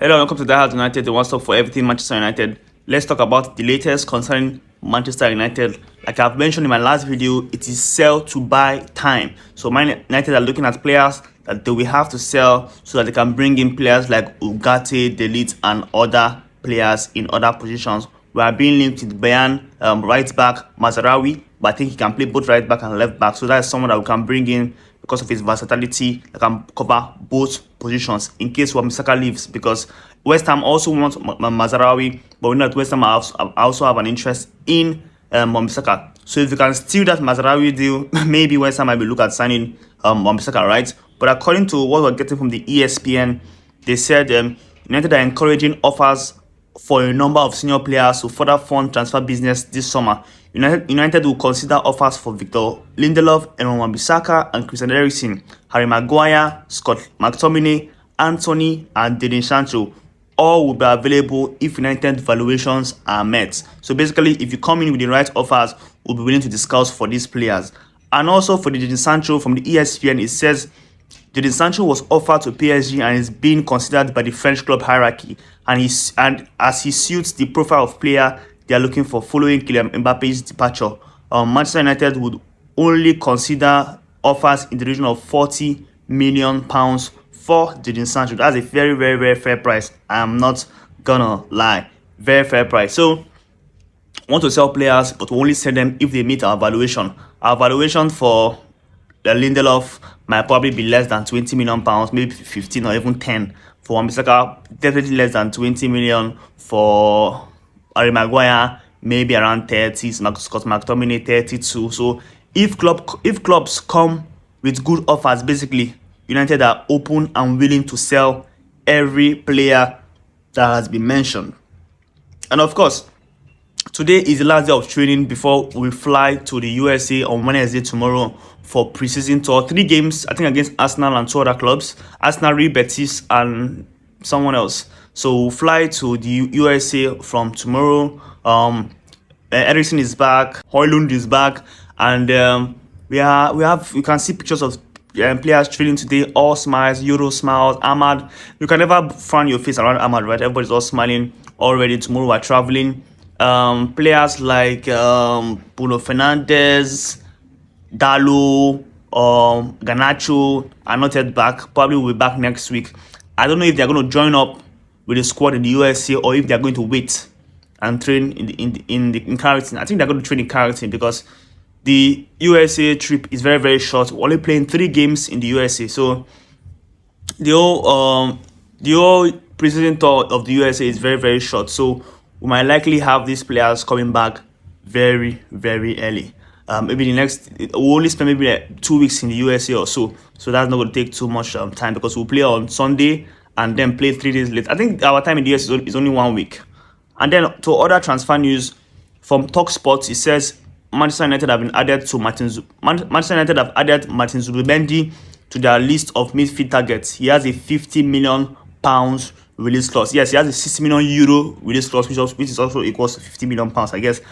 Hello, welcome to Die United, the one stop for everything Manchester United. Let's talk about the latest concerning Manchester United. Like I've mentioned in my last video, it is sell to buy time. So Man United are looking at players that they will have to sell so that they can bring in players like Ugarte, Delete, and other players in other positions. We are being linked with Bayern right back Mazaraoui, but I think he can play both right back and left back. So that's someone that we can bring in because of his versatility that can cover both positions in case Wan Bissaka leaves, because West Ham also want Mazaraoui, but we know that West Ham also have an interest in Wan Bissaka. So if you can steal that Mazaraoui deal, maybe West Ham might be looking at signing Wan Bissaka, right? But according to what we're getting from the ESPN, they said United are encouraging offers for a number of senior players to further fund transfer business this summer. United will consider offers for Victor Lindelof, Wan Bissaka, and Christian Eriksen, Harry Maguire, Scott McTominay, Anthony, and Jadon Sancho. All will be available if United valuations are met. So basically, if you come in with the right offers, we'll be willing to discuss for these players. And also for the Jadon Sancho from the ESPN, it says Jadon Sancho was offered to PSG and is being considered by the French club hierarchy, and as he suits the profile of player they are looking for following Kylian Mbappe's departure. Manchester United would only consider offers in the region of £40 million for Jadon Sancho. That's a very, very, very fair price. I'm not gonna lie, very fair price. So want to sell players, but we only sell them if they meet our valuation. Our valuation for Lindelof might probably be less than £20 million, maybe 15 or even 10. For Wan Bissaka, definitely less than 20 million. For Harry Maguire, maybe around 30. Scott McTominay, 32. So if clubs come with good offers, basically United are open and willing to sell every player that has been mentioned. And of course, today is the last day of training before we fly to the USA on Wednesday tomorrow for preseason tour. 3 games, I think, against Arsenal and 2 other clubs. Arsenal, Real Betis, and someone else. So we'll fly to the USA from tomorrow. Eriksen is back, Højlund is back, and we can see pictures of players training today. All smiles, Euro smiles. Ahmad, you can never frown your face around Ahmad, right? Everybody's all smiling already. Tomorrow we're traveling. Players like Bruno Fernandes, Dalo, Garnacho are not yet back. Probably will be back next week. I don't know if they're going to join up with the squad in the USA or if they're going to wait and train in Carrington. I think they're going to train in Carrington because the USA trip is very, very short. We're only playing 3 games in the USA, so the whole preseason tour of the USA is very, very short. So we might likely have these players coming back very, very early. Maybe we'll only spend maybe like 2 weeks in the USA or so. So that's not going to take too much time because we'll play on Sunday and then play 3 days later. I think our time in the US is only 1 week. And then to other transfer news from TalkSport, it says Manchester United have been added to Manchester United have added Martin Zubimendi to their list of midfield targets. He has a £50 million release clause. Yes, he has a €60 million release clause, which is also equals to £50 million, I guess.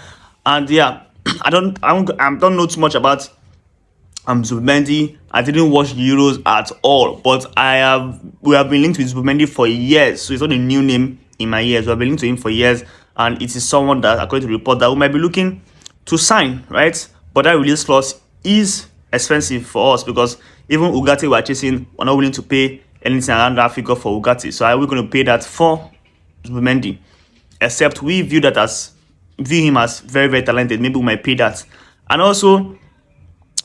And yeah, I don't know too much about Zubimendi. I didn't watch the Euros at all, but we have been linked with Zubimendi for years, so it's not a new name in my ears. We have been linked to him for years, and it is someone that, according to the report, that we might be looking to sign, right? But that release clause is expensive for us because even Ugarte we're chasing, we're not willing to pay anything around that figure for Ugarte. So are we going to pay that for Zubimendi? Except we view him as very, very talented. Maybe we might pay that. And also,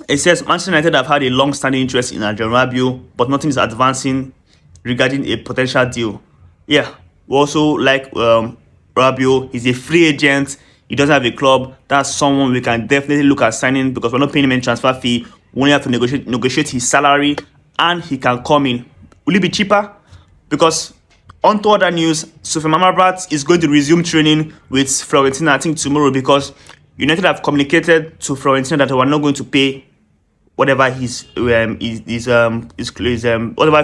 it says Manchester United have had a long-standing interest in Adrien Rabiot, but nothing is advancing regarding a potential deal. Yeah, we also like Rabiot. He's a free agent. He doesn't have a club. That's someone we can definitely look at signing because we're not paying him any transfer fee. We only have to negotiate his salary, and he can come in. Will it be cheaper? Because on to other news, Soufiane Amrabat is going to resume training with Fiorentina, I think tomorrow, because United have communicated to Fiorentina that they were not going to pay whatever his whatever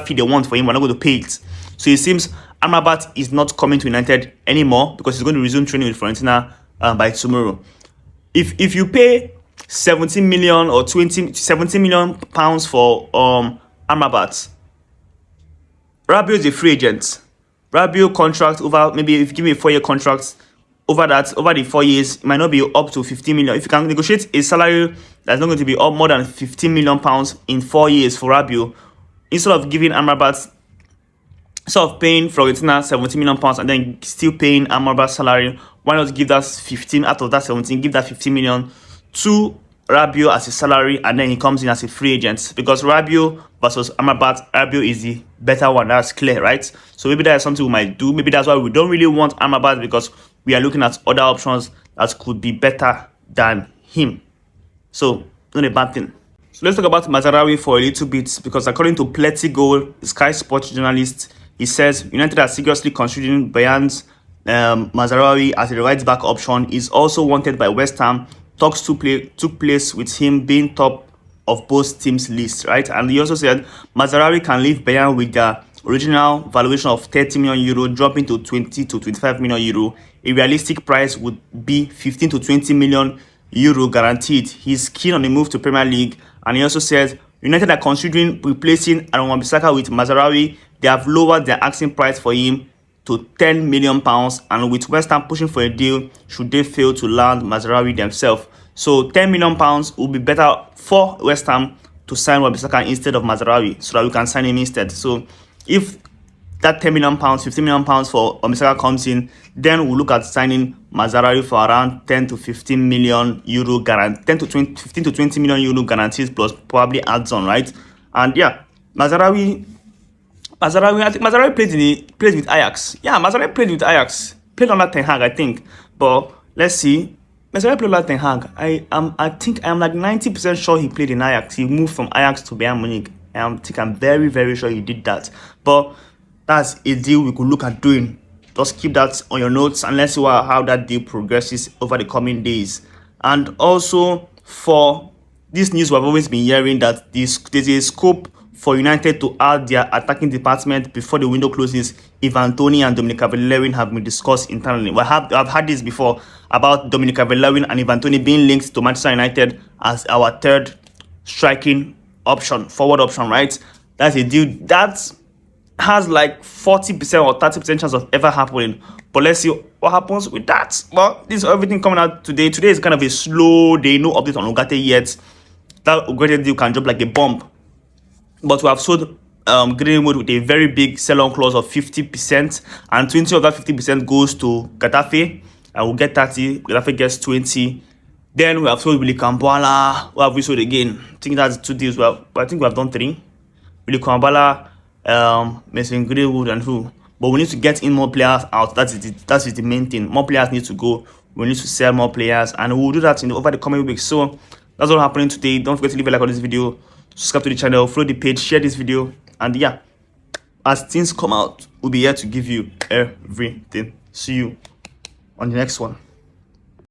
fee they want for him. We're not going to pay it. So it seems Amrabat is not coming to United anymore because he's going to resume training with Fiorentina by tomorrow. If you pay 17 million or 17 million pounds for Amrabat, Rabiot is a free agent. Rabiot contract over, maybe if you give me a 4-year contract, over the 4 years, it might not be up to 15 million. If you can negotiate a salary that's not going to be up more than 15 million pounds in 4 years for Rabiot, instead of giving Amrabat, instead of paying Fiorentina 17 million pounds and then still paying Amrabat's salary, why not give that 15 out of that 17, give that 15 million to Rabiot as a salary, and then he comes in as a free agent? Because Rabiot versus Amrabat, Rabiot is the better one. That's clear, right? So maybe that is something we might do. Maybe that's why we don't really want Amrabat, because we are looking at other options that could be better than him. So not a bad thing. So let's talk about Mazaraoui for a little bit, because according to Plenty Goal, Sky Sports journalist, he says United are seriously considering Bayern's Mazaraoui as a right back option. Is also wanted by West Ham. Talks took place with him being top of both teams' lists, right? And he also said Mazaraoui can leave Bayern with their original valuation of 30 million euro, dropping to 20 to 25 million euro. A realistic price would be 15 to 20 million euro guaranteed. He's keen on the move to Premier League, and he also says United are considering replacing Wan Bissaka with Mazaraoui. They have lowered their asking price for him to 10 million pounds, and with West Ham pushing for a deal should they fail to land Mazaraoui themselves. So 10 million pounds will be better for West Ham to sign Wan Bissaka instead of Mazaraoui, so that we can sign him instead. So if that 10 million pounds, 15 million pounds for Wan Bissaka comes in, then we'll look at signing Mazaraoui for around 10 to 15 million euro guarantee, 15 to 20 million euro guarantees plus probably adds on, right? And yeah, Mazaraoui, I think Mazaraoui played with Ajax. Yeah, Mazaraoui played with Ajax. Played under Ten Hag, I think. But let's see. Mazaraoui played under Ten Hag. I think I'm like 90% sure he played in Ajax. He moved from Ajax to Bayern Munich. I'm very, very sure he did that. But that's a deal we could look at doing. Just keep that on your notes, and let's see how that deal progresses over the coming days. And also, for this news, we've always been hearing that there's a scope for United to add their attacking department before the window closes if Anthony and Dominic Calvert-Lewin have been discussed internally. I've had this before about Dominic Calvert-Lewin and Anthony being linked to Manchester United as our third striking option, forward option, right? That's a deal that has like 40% or 30% chance of ever happening. But let's see what happens with that. Well, this is everything coming out today. Today is kind of a slow day. No update on Ugarte yet. That Ugarte deal can drop like a bomb. But we have sold Greenwood with a very big sell-on clause of 50%, and 20 of that 50% goes to Getafe. I will get 30. Getafe gets 20. Then we have sold Willy Kambala. What have we sold again? I think that's 2 deals. Well, I think we have done 3. Willy Kambala, Mason Greenwood, and who? But we need to get in more players out. That is the main thing. More players need to go. We need to sell more players, and we'll do that over the coming weeks. So that's all happening today. Don't forget to leave a like on this video, subscribe to the channel, follow the page, share this video, and yeah, as things come out, we'll be here to give you everything. See you on the next one.